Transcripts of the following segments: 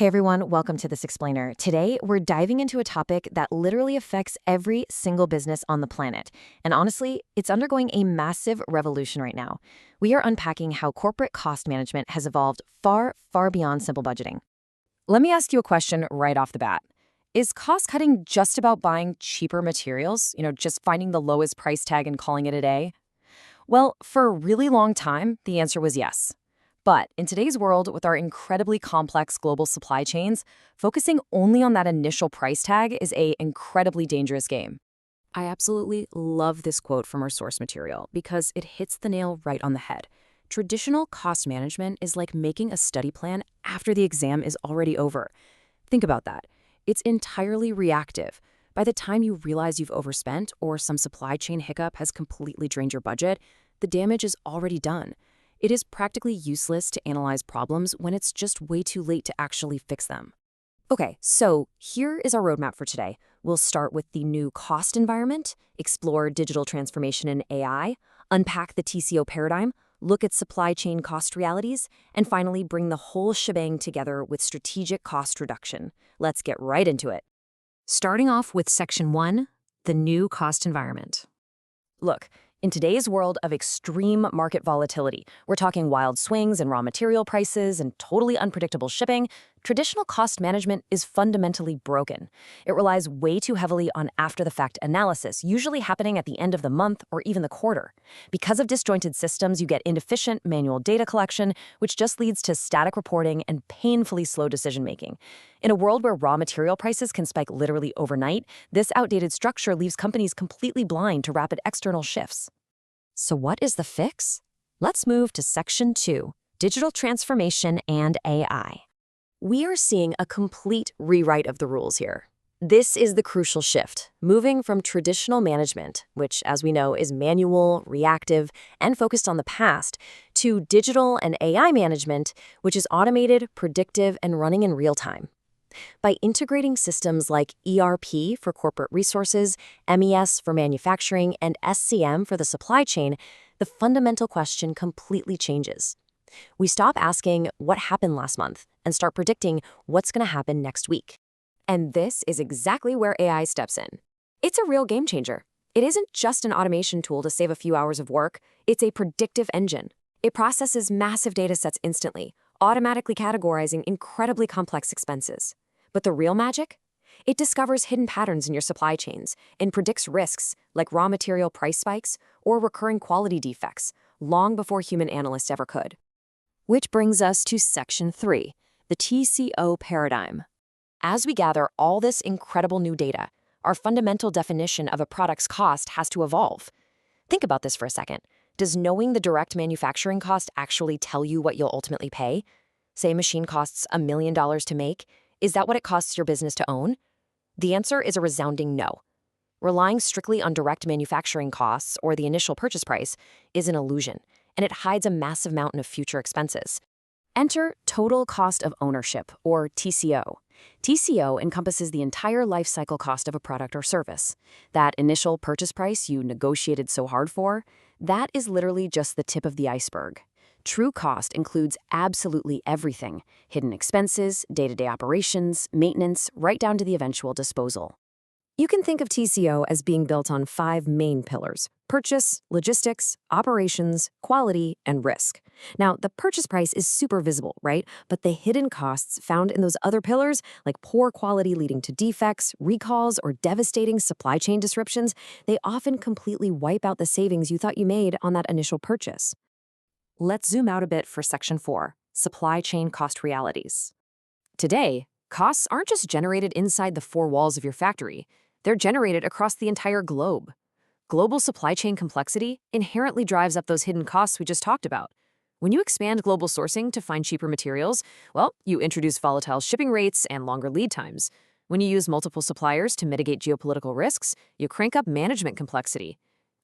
Hey everyone, welcome to This Explainer. Today, we're diving into a topic that literally affects every single business on the planet. And honestly, it's undergoing a massive revolution right now. We are unpacking how corporate cost management has evolved far, far beyond simple budgeting. Let me ask you a question right off the bat. Is cost cutting just about buying cheaper materials? Just finding the lowest price tag and calling it a day? Well, for a really long time, the answer was yes. But in today's world, with our incredibly complex global supply chains, focusing only on that initial price tag is an incredibly dangerous game. I absolutely love this quote from our source material because it hits the nail right on the head. Traditional cost management is like making a study plan after the exam is already over. Think about that. It's entirely reactive. By the time you realize you've overspent or some supply chain hiccup has completely drained your budget, the damage is already done. It is practically useless to analyze problems when it's just way too late to actually fix them. Okay, so here is our roadmap for today. We'll start with the new cost environment, explore digital transformation in AI, unpack the TCO paradigm, look at supply chain cost realities, and finally bring the whole shebang together with strategic cost reduction. Let's get right into it. Starting off with Section 1, the new cost environment. Look, in today's world of extreme market volatility, we're talking wild swings in raw material prices and totally unpredictable shipping, traditional cost management is fundamentally broken. It relies way too heavily on after-the-fact analysis, usually happening at the end of the month or even the quarter. Because of disjointed systems, you get inefficient manual data collection, which just leads to static reporting and painfully slow decision-making. In a world where raw material prices can spike literally overnight, this outdated structure leaves companies completely blind to rapid external shifts. So what is the fix? Let's move to Section 2, Digital Transformation and AI. We are seeing a complete rewrite of the rules here. This is the crucial shift, moving from traditional management, which, as we know, is manual, reactive, and focused on the past, to digital and AI management, which is automated, predictive, and running in real time. By integrating systems like ERP for corporate resources, MES for manufacturing, and SCM for the supply chain, the fundamental question completely changes. We stop asking what happened last month and start predicting what's going to happen next week. And this is exactly where AI steps in. It's a real game changer. It isn't just an automation tool to save a few hours of work, it's a predictive engine. It processes massive data sets instantly, automatically categorizing incredibly complex expenses. But the real magic? It discovers hidden patterns in your supply chains and predicts risks like raw material price spikes or recurring quality defects long before human analysts ever could. Which brings us to Section 3, the TCO paradigm. As we gather all this incredible new data, our fundamental definition of a product's cost has to evolve. Think about this for a second. Does knowing the direct manufacturing cost actually tell you what you'll ultimately pay? Say a machine costs $1 million to make. Is that what it costs your business to own? The answer is a resounding no. Relying strictly on direct manufacturing costs or the initial purchase price is an illusion, and it hides a massive mountain of future expenses. Enter total cost of ownership, or TCO. TCO encompasses the entire life cycle cost of a product or service. That initial purchase price you negotiated so hard for, that is literally just the tip of the iceberg. True cost includes absolutely everything: hidden expenses, day-to-day operations, maintenance, right down to the eventual disposal. You can think of TCO as being built on 5 main pillars: purchase, logistics, operations, quality, and risk. Now, the purchase price is super visible, right? But the hidden costs found in those other pillars, like poor quality leading to defects, recalls, or devastating supply chain disruptions, they often completely wipe out the savings you thought you made on that initial purchase. Let's zoom out a bit for Section 4, Supply Chain Cost Realities. Today, costs aren't just generated inside the 4 walls of your factory. They're generated across the entire globe. Global supply chain complexity inherently drives up those hidden costs we just talked about. When you expand global sourcing to find cheaper materials, well, you introduce volatile shipping rates and longer lead times. When you use multiple suppliers to mitigate geopolitical risks, you crank up management complexity.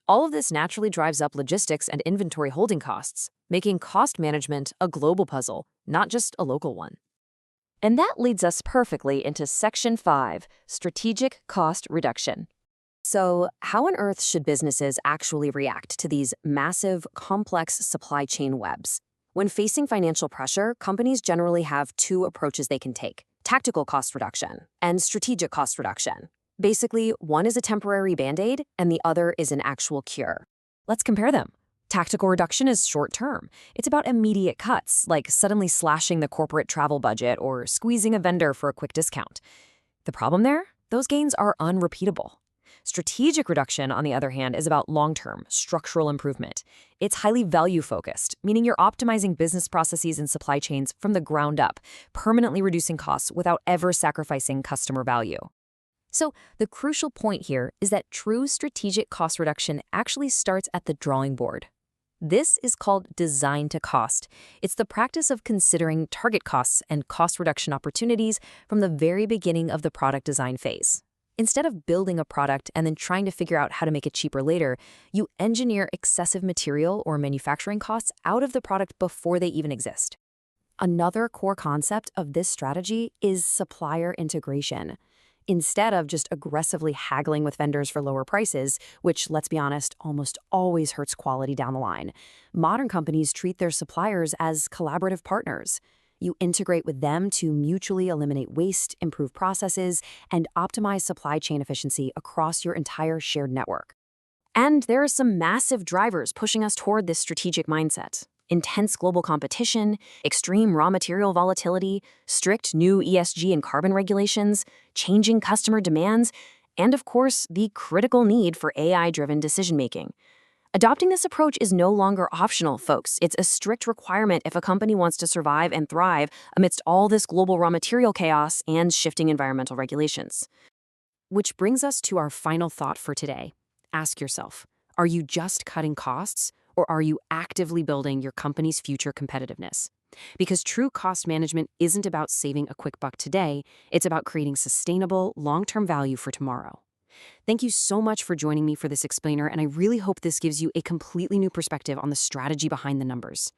All of this naturally drives up logistics and inventory holding costs, making cost management a global puzzle, not just a local one. And that leads us perfectly into Section 5, Strategic Cost Reduction. So, how on earth should businesses actually react to these massive, complex supply chain webs? When facing financial pressure, companies generally have two approaches they can take: tactical cost reduction and strategic cost reduction. Basically, one is a temporary band-aid and the other is an actual cure. Let's compare them. Tactical reduction is short-term. It's about immediate cuts, like suddenly slashing the corporate travel budget or squeezing a vendor for a quick discount. The problem there? Those gains are unrepeatable. Strategic reduction, on the other hand, is about long-term, structural improvement. It's highly value-focused, meaning you're optimizing business processes and supply chains from the ground up, permanently reducing costs without ever sacrificing customer value. So the crucial point here is that true strategic cost reduction actually starts at the drawing board. This is called design to cost. It's the practice of considering target costs and cost reduction opportunities from the very beginning of the product design phase. Instead of building a product and then trying to figure out how to make it cheaper later, you engineer excessive material or manufacturing costs out of the product before they even exist. Another core concept of this strategy is supplier integration. Instead of just aggressively haggling with vendors for lower prices, which, let's be honest, almost always hurts quality down the line, modern companies treat their suppliers as collaborative partners. You integrate with them to mutually eliminate waste, improve processes, and optimize supply chain efficiency across your entire shared network. And there are some massive drivers pushing us toward this strategic mindset: intense global competition, extreme raw material volatility, strict new ESG and carbon regulations, changing customer demands, and of course, the critical need for AI-driven decision-making. Adopting this approach is no longer optional, folks. It's a strict requirement if a company wants to survive and thrive amidst all this global raw material chaos and shifting environmental regulations. Which brings us to our final thought for today. Ask yourself, are you just cutting costs, or are you actively building your company's future competitiveness? Because true cost management isn't about saving a quick buck today, it's about creating sustainable, long-term value for tomorrow. Thank you so much for joining me for this explainer, and I really hope this gives you a completely new perspective on the strategy behind the numbers.